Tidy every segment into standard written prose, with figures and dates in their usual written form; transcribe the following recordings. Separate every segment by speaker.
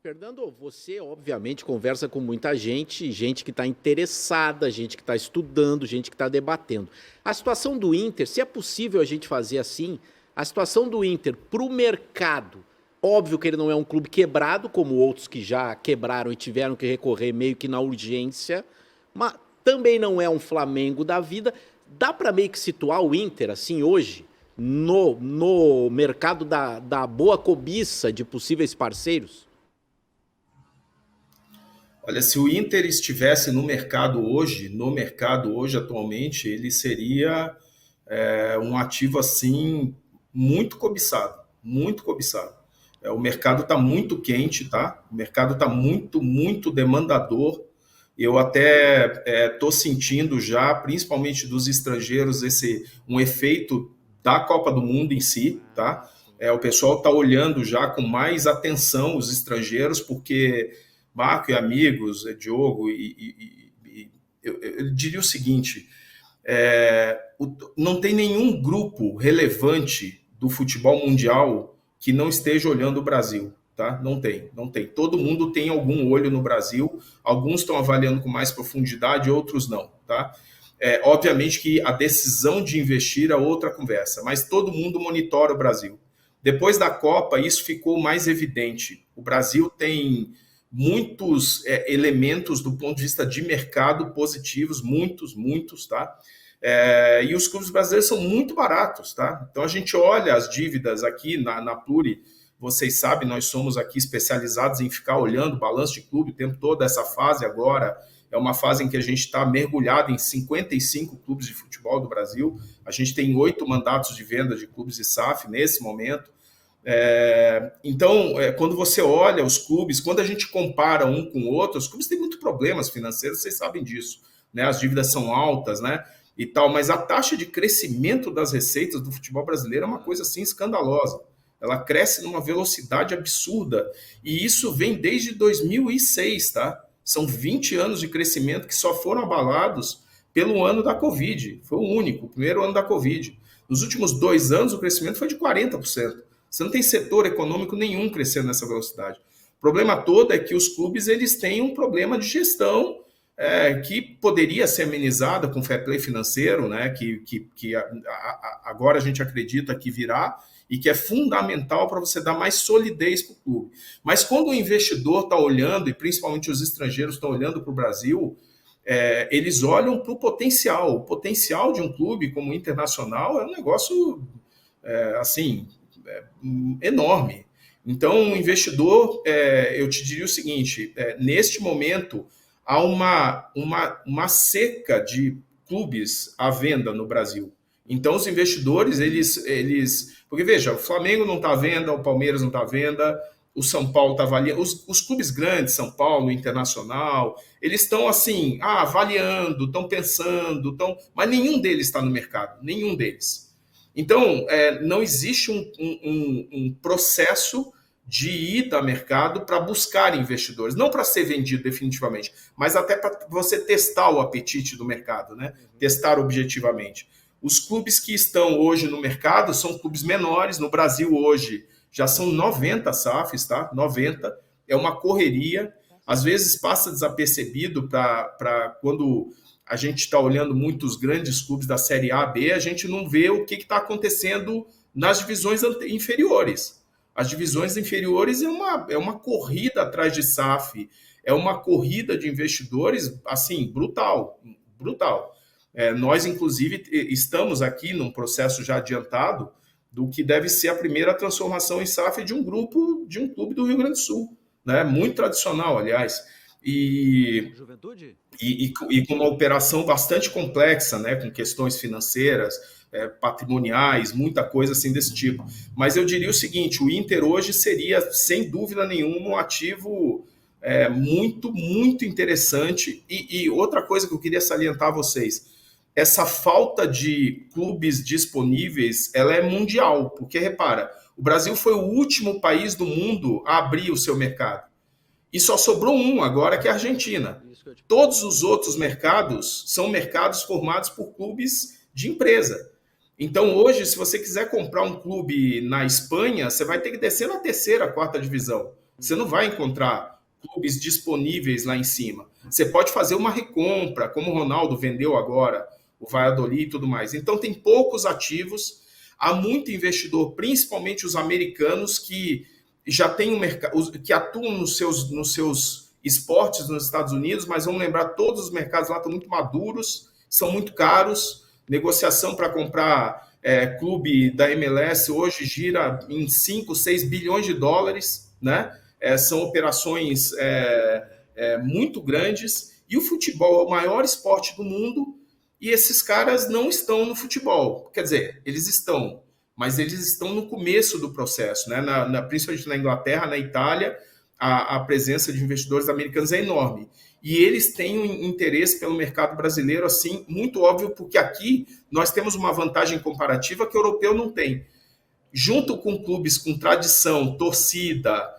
Speaker 1: Fernando, você obviamente conversa com muita gente, gente que está interessada, gente que está estudando, gente que está debatendo. A situação do Inter, se é possível a gente fazer assim, a situação do Inter para o mercado, óbvio que ele não é um clube quebrado, como outros que já quebraram e tiveram que recorrer meio que na urgência, mas também não é um Flamengo da vida. Dá para meio que situar o Inter assim hoje no mercado da boa cobiça de possíveis parceiros?
Speaker 2: Olha, se o Inter estivesse no mercado hoje atualmente, ele seria um ativo assim muito cobiçado, muito cobiçado. O mercado está muito quente, tá? O mercado está muito, muito demandador. Eu até estou sentindo já, principalmente dos estrangeiros, esse um efeito da Copa do Mundo em si, tá? O pessoal está olhando já com mais atenção os estrangeiros, porque Marco e amigos, Diogo, eu diria o seguinte: não tem nenhum grupo relevante do futebol mundial que não esteja olhando o Brasil. Tá? Não tem, não tem. Todo mundo tem algum olho no Brasil, alguns estão avaliando com mais profundidade, outros não. Tá? Obviamente que a decisão de investir é outra conversa, mas todo mundo monitora o Brasil. Depois da Copa, isso ficou mais evidente. O Brasil tem muitos elementos do ponto de vista de mercado positivos, muitos, tá? E os clubes brasileiros são muito baratos, tá? Então a gente olha as dívidas aqui na Pluri, vocês sabem, nós somos aqui especializados em ficar olhando o balanço de clube o tempo todo. Essa fase agora é uma fase em que a gente está mergulhado em 55 clubes de futebol do Brasil. A gente tem 8 mandatos de venda de clubes de SAF nesse momento. Então, quando você olha os clubes, quando a gente compara um com o outro, os clubes têm muitos problemas financeiros, vocês sabem disso, né? As dívidas são altas, né? E tal, mas a taxa de crescimento das receitas do futebol brasileiro é uma coisa assim escandalosa. Ela cresce numa velocidade absurda, e isso vem desde 2006, tá? São 20 anos de crescimento que só foram abalados pelo ano da Covid. Foi o único, o primeiro ano da Covid. Nos últimos 2 anos, o crescimento foi de 40%. Você não tem setor econômico nenhum crescendo nessa velocidade. O problema todo é que os clubes eles têm um problema de gestão que poderia ser amenizada com fair play financeiro, né, que agora a gente acredita que virá, e que é fundamental para você dar mais solidez para o clube. Mas quando o investidor está olhando, e principalmente os estrangeiros estão olhando para o Brasil, eles olham para o potencial. O potencial de um clube como o Internacional é um negócio assim enorme. Então, o investidor, eu te diria o seguinte: neste momento, há uma seca de clubes à venda no Brasil. Então, os investidores, porque veja, o Flamengo não está à venda, o Palmeiras não está à venda, o São Paulo está avaliando, os clubes grandes, São Paulo, Internacional, eles estão assim, avaliando, estão pensando, mas nenhum deles está no mercado, nenhum deles. Então, não existe um processo de ida ao mercado para buscar investidores, não para ser vendido definitivamente, mas até para você testar o apetite do mercado, né? Testar objetivamente. Os clubes que estão hoje no mercado são clubes menores. No Brasil hoje já são 90 SAFs, tá? 90. É uma correria. Às vezes passa desapercebido para quando a gente está olhando muitos grandes clubes da Série A, B, a gente não vê o que está acontecendo nas divisões inferiores. As divisões inferiores é uma corrida atrás de SAF, é uma corrida de investidores, assim, brutal, brutal. Nós, inclusive, estamos aqui num processo já adiantado do que deve ser a primeira transformação em SAF de um clube do Rio Grande do Sul, né? Muito tradicional, aliás, e com uma operação bastante complexa, né? Com questões financeiras, patrimoniais, muita coisa assim desse tipo. Mas eu diria o seguinte: o Inter hoje seria, sem dúvida nenhuma, um ativo muito, muito interessante. E outra coisa que eu queria salientar a vocês: essa falta de clubes disponíveis, ela é mundial, porque repara, o Brasil foi o último país do mundo a abrir o seu mercado. E só sobrou um agora, que é a Argentina. Todos os outros mercados são mercados formados por clubes de empresa. Então hoje, se você quiser comprar um clube na Espanha, você vai ter que descer na terceira, quarta divisão. Você não vai encontrar clubes disponíveis lá em cima. Você pode fazer uma recompra, como o Ronaldo vendeu agora, o Valladolid e tudo mais. Então tem poucos ativos, há muito investidor, principalmente os americanos, que já tem um mercado, que atuam nos seus esportes nos Estados Unidos, mas vamos lembrar, todos os mercados lá estão muito maduros, são muito caros, negociação para comprar clube da MLS hoje gira em 5, 6 bilhões de dólares, né? São operações muito grandes, e o futebol é o maior esporte do mundo, e esses caras não estão no futebol. Quer dizer, eles estão, mas eles estão no começo do processo, né? Principalmente na Inglaterra, na Itália, a presença de investidores americanos é enorme. E eles têm um interesse pelo mercado brasileiro, assim, muito óbvio, porque aqui nós temos uma vantagem comparativa que o europeu não tem. Junto com clubes com tradição, torcida,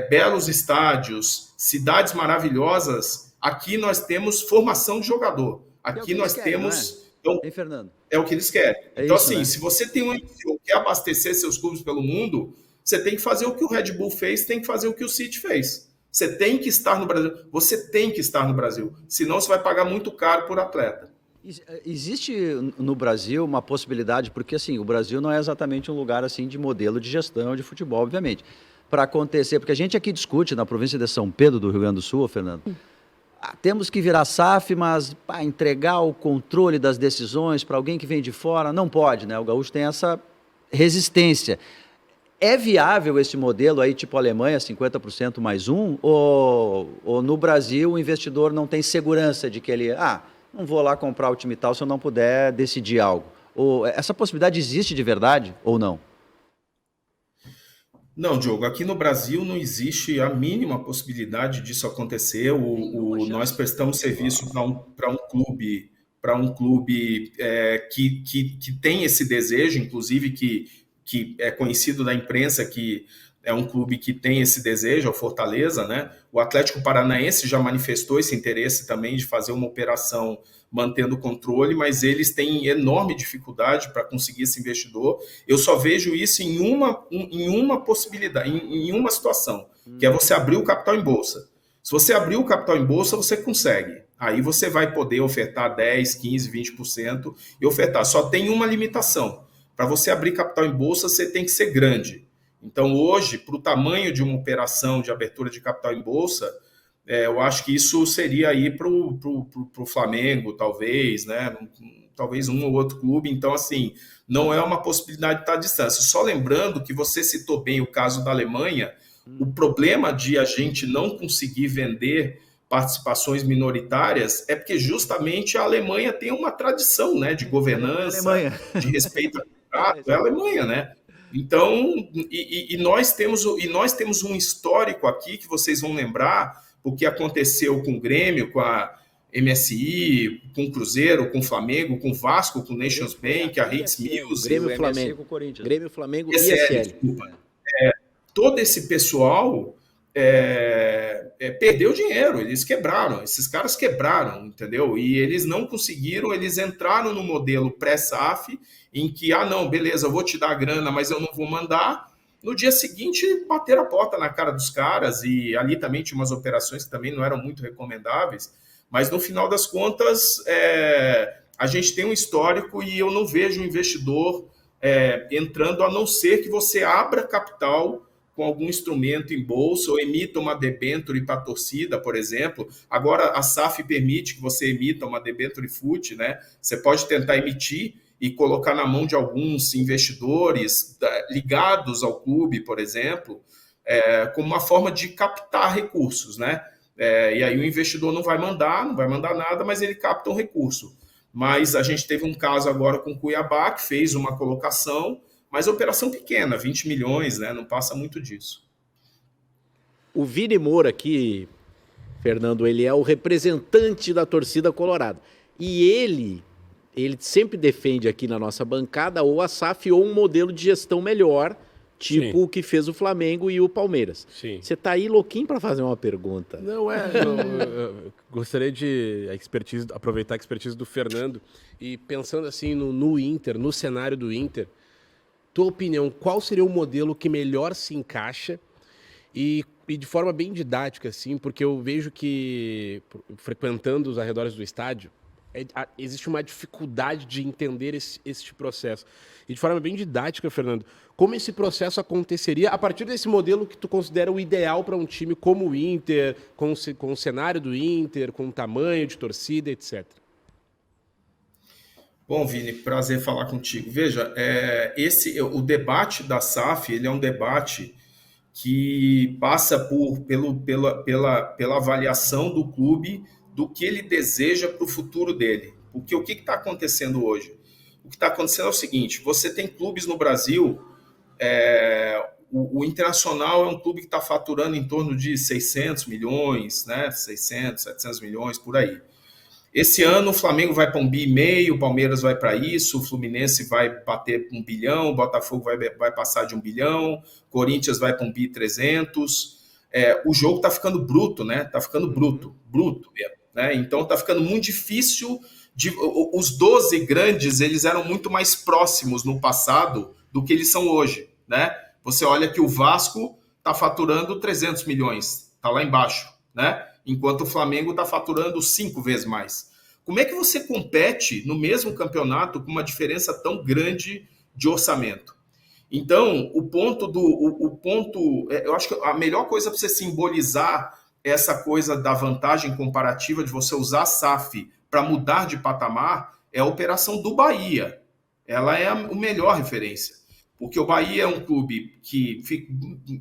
Speaker 2: belos estádios, cidades maravilhosas, aqui nós temos formação de jogador. Aqui nós temos... Então,
Speaker 3: Fernando?
Speaker 2: É o que eles querem. Então,
Speaker 3: isso,
Speaker 2: assim,
Speaker 3: né?
Speaker 2: Se você tem quer abastecer seus clubes pelo mundo, você tem que fazer o que o Red Bull fez, tem que fazer o que o City fez. Você tem que estar no Brasil. Você tem que estar no Brasil. Senão você vai pagar muito caro por atleta.
Speaker 3: Existe no Brasil uma possibilidade, porque assim, o Brasil não é exatamente um lugar assim de modelo de gestão de futebol, obviamente. Para acontecer, porque a gente aqui discute na província de São Pedro, do Rio Grande do Sul, Fernando, temos que virar SAF, mas entregar o controle das decisões para alguém que vem de fora, não pode, né? O gaúcho tem essa resistência. É viável esse modelo aí, tipo Alemanha, 50% mais um? Ou no Brasil o investidor não tem segurança de que ele... não vou lá comprar o time tal se eu não puder decidir algo. Ou essa possibilidade existe de verdade ou não?
Speaker 2: Não, Diogo, aqui no Brasil não existe a mínima possibilidade disso acontecer. Nós prestamos serviço para um clube que tem esse desejo, inclusive que é conhecido da imprensa, que é um clube que tem esse desejo, é o Fortaleza, né? O Atlético Paranaense já manifestou esse interesse também de fazer uma operação mantendo o controle, mas eles têm enorme dificuldade para conseguir esse investidor. Eu só vejo isso em uma possibilidade, em uma situação, que é você abrir o capital em bolsa. Se você abrir o capital em bolsa, você consegue. Aí você vai poder ofertar 10, 15, 20% e ofertar. Só tem uma limitação. Para você abrir capital em bolsa, você tem que ser grande. Então, hoje, para o tamanho de uma operação de abertura de capital em bolsa, eu acho que isso seria aí para o Flamengo, talvez, né? Talvez um ou outro clube. Então, assim, não é uma possibilidade de estar à distância. Só lembrando que você citou bem o caso da Alemanha, o problema de a gente não conseguir vender participações minoritárias é porque justamente a Alemanha tem uma tradição, né, de governança, de respeito ao contrato, é a Alemanha, né? Então, nós temos um histórico aqui que vocês vão lembrar, o que aconteceu com o Grêmio, com a MSI, com o Cruzeiro, com o Flamengo, com o Vasco, com o Nations Bank, a Hits Music,
Speaker 1: Grêmio, Flamengo, Grêmio, Flamengo e ISL.
Speaker 2: Todo esse pessoal perdeu dinheiro, eles quebraram, esses caras quebraram, entendeu? E eles não conseguiram, eles entraram no modelo pré-SAF, em que, não, beleza, eu vou te dar a grana, mas eu não vou mandar. No dia seguinte, bateram a porta na cara dos caras, e ali também tinha umas operações que também não eram muito recomendáveis, mas no final das contas, a gente tem um histórico e eu não vejo um investidor entrando, a não ser que você abra capital com algum instrumento em bolsa ou emita uma debênture para a torcida, por exemplo. Agora a SAF permite que você emita uma debênture FUT, né? Você pode tentar emitir e colocar na mão de alguns investidores ligados ao clube, por exemplo, como uma forma de captar recursos, né? E aí o investidor não vai mandar nada, mas ele capta um recurso. Mas a gente teve um caso agora com o Cuiabá, que fez uma colocação, mas operação pequena, 20 milhões, né? Não passa muito disso.
Speaker 1: O Vini Moura aqui, Fernando, ele é o representante da torcida colorada. E ele sempre defende aqui na nossa bancada ou a SAF ou um modelo de gestão melhor, tipo o que fez o Flamengo e o Palmeiras.
Speaker 4: Sim.
Speaker 1: Você tá aí louquinho para fazer uma pergunta.
Speaker 4: Não, eu gostaria de aproveitar a expertise do Fernando e pensando assim no Inter, no cenário do Inter, tua opinião, qual seria o modelo que melhor se encaixa E de forma bem didática, assim, porque eu vejo que, frequentando os arredores do estádio, existe uma dificuldade de entender este processo. E de forma bem didática, Fernando, como esse processo aconteceria a partir desse modelo que tu considera o ideal para um time como o Inter, com o cenário do Inter, com o tamanho de torcida, etc.
Speaker 2: Bom, Vini, prazer falar contigo. Veja, o debate da SAF, ele é um debate que passa pela avaliação do clube, do que ele deseja para o futuro dele. Porque o que está acontecendo hoje? O que está acontecendo é o seguinte, você tem clubes no Brasil, o Internacional é um clube que está faturando em torno de 600 milhões, né? 600, 700 milhões, por aí. Esse ano o Flamengo vai para 1,5 bi, o Palmeiras vai para isso, o Fluminense vai bater 1 bilhão, o Botafogo vai passar de 1 bilhão, Corinthians vai para 1,3 bi. O jogo está ficando bruto, né? Está ficando bruto mesmo, né? Então está ficando muito difícil. Os 12 grandes, eles eram muito mais próximos no passado do que eles são hoje, né? Você olha que o Vasco está faturando 300 milhões, está lá embaixo, né? Enquanto o Flamengo está faturando 5 vezes mais. Como é que você compete no mesmo campeonato com uma diferença tão grande de orçamento? Então, eu acho que a melhor coisa para você simbolizar essa coisa da vantagem comparativa de você usar a SAF para mudar de patamar é a operação do Bahia. Ela é a melhor referência. Porque o Bahia é um clube que fica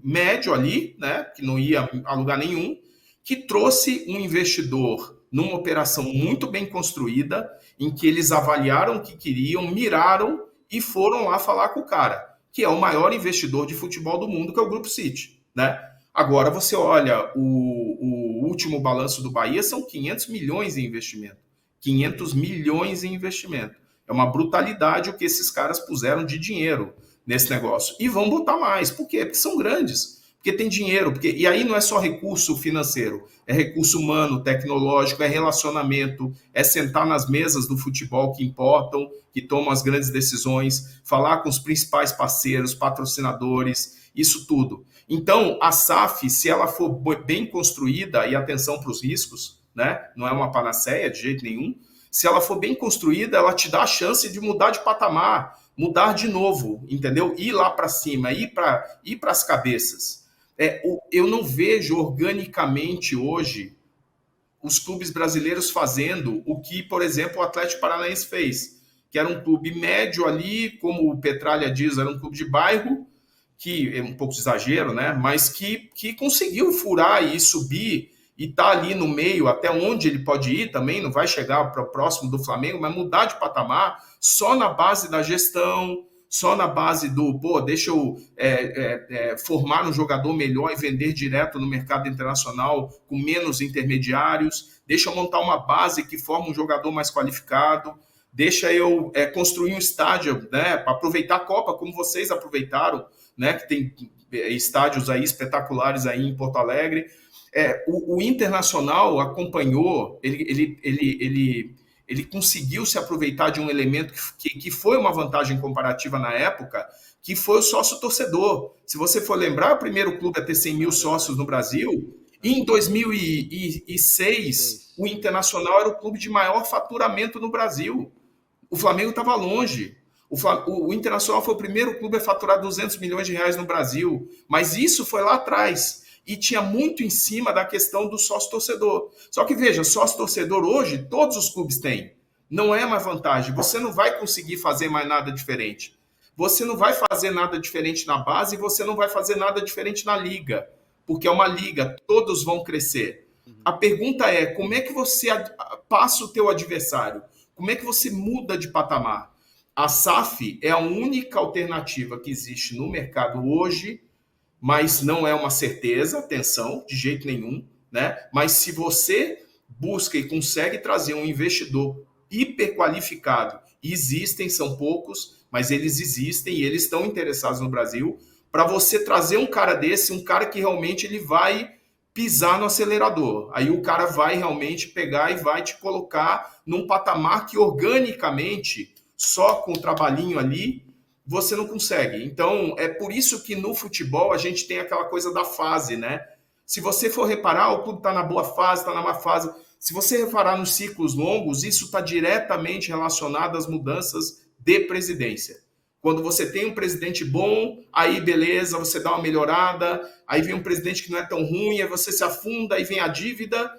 Speaker 2: médio ali, né, que não ia a lugar nenhum, que trouxe um investidor numa operação muito bem construída, em que eles avaliaram o que queriam, miraram e foram lá falar com o cara, que é o maior investidor de futebol do mundo, que é o Grupo City, né? Agora você olha, o último balanço do Bahia são 500 milhões em investimento. 500 milhões em investimento. É uma brutalidade o que esses caras puseram de dinheiro nesse negócio. E vão botar mais. Por quê? Porque são grandes. Porque tem dinheiro, e aí não é só recurso financeiro, é recurso humano, tecnológico, é relacionamento, é sentar nas mesas do futebol que importam, que tomam as grandes decisões, falar com os principais parceiros, patrocinadores, isso tudo. Então, a SAF, se ela for bem construída, e atenção para os riscos, né? Não é uma panaceia de jeito nenhum, se ela for bem construída, ela te dá a chance de mudar de patamar, mudar de novo, entendeu? Ir lá para cima, ir para as cabeças. Eu não vejo organicamente hoje os clubes brasileiros fazendo o que, por exemplo, o Atlético Paranaense fez, que era um clube médio ali, como o Petralha diz, era um clube de bairro, que é um pouco de exagero, né? Mas que conseguiu furar e subir e tá ali no meio, até onde ele pode ir também, não vai chegar para o próximo do Flamengo, mas mudar de patamar só na base da gestão, só na base do, deixa eu formar um jogador melhor e vender direto no mercado internacional com menos intermediários, deixa eu montar uma base que forma um jogador mais qualificado, deixa eu construir um estádio, né, para aproveitar a Copa, como vocês aproveitaram, né, que tem estádios aí espetaculares aí em Porto Alegre. O Internacional acompanhou, ele conseguiu se aproveitar de um elemento que foi uma vantagem comparativa na época, que foi o sócio-torcedor. Se você for lembrar, o primeiro clube a ter 100 mil sócios no Brasil, e em 2006, o Internacional era o clube de maior faturamento no Brasil. O Flamengo estava longe. O Internacional foi o primeiro clube a faturar 200 milhões de reais no Brasil, mas isso foi lá atrás. E tinha muito em cima da questão do sócio-torcedor. Só que, veja, sócio-torcedor hoje, todos os clubes têm. Não é uma vantagem. Você não vai conseguir fazer mais nada diferente. Você não vai fazer nada diferente na base e você não vai fazer nada diferente na liga. Porque é uma liga, todos vão crescer. A pergunta é, como é que você passa o teu adversário? Como é que você muda de patamar? A SAF é a única alternativa que existe no mercado hoje, mas não é uma certeza, atenção, de jeito nenhum, né? Mas se você busca e consegue trazer um investidor hiperqualificado, existem, são poucos, mas eles existem e eles estão interessados no Brasil, para você trazer um cara desse, um cara que realmente ele vai pisar no acelerador. Aí o cara vai realmente pegar e vai te colocar num patamar que organicamente, só com o trabalhinho ali, você não consegue. Então, é por isso que no futebol a gente tem aquela coisa da fase, né? Se você for reparar, o clube está na boa fase, está na má fase. Se você reparar nos ciclos longos, isso está diretamente relacionado às mudanças de presidência. Quando você tem um presidente bom, aí beleza, você dá uma melhorada, aí vem um presidente que não é tão ruim, aí você se afunda, aí vem a dívida.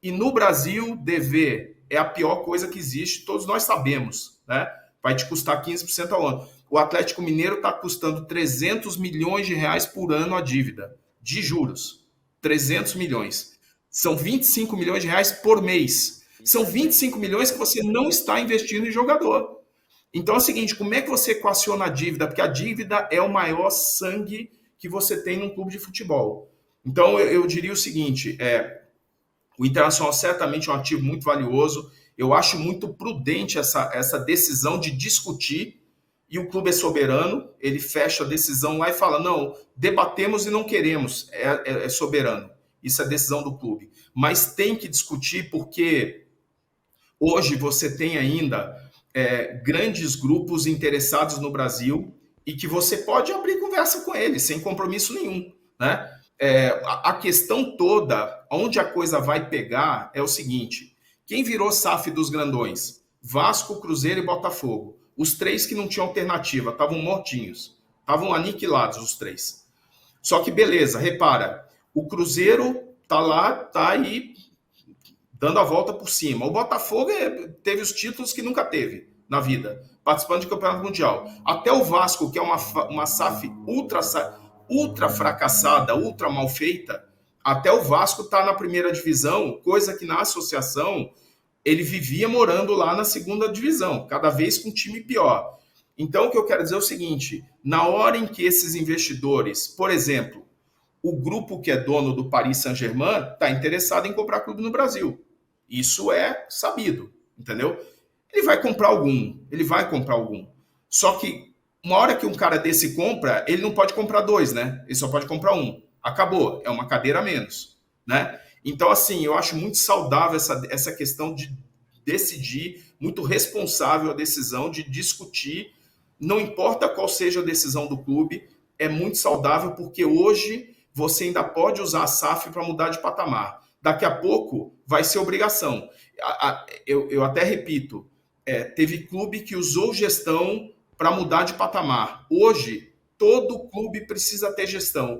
Speaker 2: E no Brasil, dever é a pior coisa que existe, todos nós sabemos, né? Vai te custar 15% ao ano. O Atlético Mineiro está custando 300 milhões de reais por ano a dívida, de juros. 300 milhões. São 25 milhões de reais por mês. São 25 milhões que você não está investindo em jogador. Então é o seguinte, como é que você equaciona a dívida? Porque a dívida é o maior sangue que você tem num clube de futebol. Então eu diria o seguinte, o Internacional certamente é um ativo muito valioso. Eu acho muito prudente essa decisão de discutir, e o clube é soberano, ele fecha a decisão lá e fala, não, debatemos e não queremos, é soberano. Isso é decisão do clube. Mas tem que discutir porque hoje você tem ainda grandes grupos interessados no Brasil e que você pode abrir conversa com eles sem compromisso nenhum, né? A questão toda, onde a coisa vai pegar, é o seguinte, quem virou SAF dos grandões? Vasco, Cruzeiro e Botafogo. Os três que não tinham alternativa, estavam mortinhos, estavam aniquilados os três. Só que beleza, repara, o Cruzeiro tá lá, tá aí dando a volta por cima. O Botafogo teve os títulos que nunca teve na vida, participando de campeonato mundial. Até o Vasco, que é uma SAF ultra fracassada, ultra mal feita, até o Vasco tá na primeira divisão, coisa que na associação ele vivia morando lá na segunda divisão, cada vez com um time pior. Então, o que eu quero dizer é o seguinte, na hora em que esses investidores, por exemplo, o grupo que é dono do Paris Saint-Germain está interessado em comprar clube no Brasil. Isso é sabido, entendeu? Ele vai comprar algum. Só que uma hora que um cara desse compra, ele não pode comprar dois, né? Ele só pode comprar um. Acabou, é uma cadeira a menos, né? Então, assim, eu acho muito saudável essa questão de decidir, muito responsável a decisão de discutir, não importa qual seja a decisão do clube, é muito saudável porque hoje você ainda pode usar a SAF para mudar de patamar. Daqui a pouco vai ser obrigação. Eu até repito, teve clube que usou gestão para mudar de patamar. Hoje, todo clube precisa ter gestão.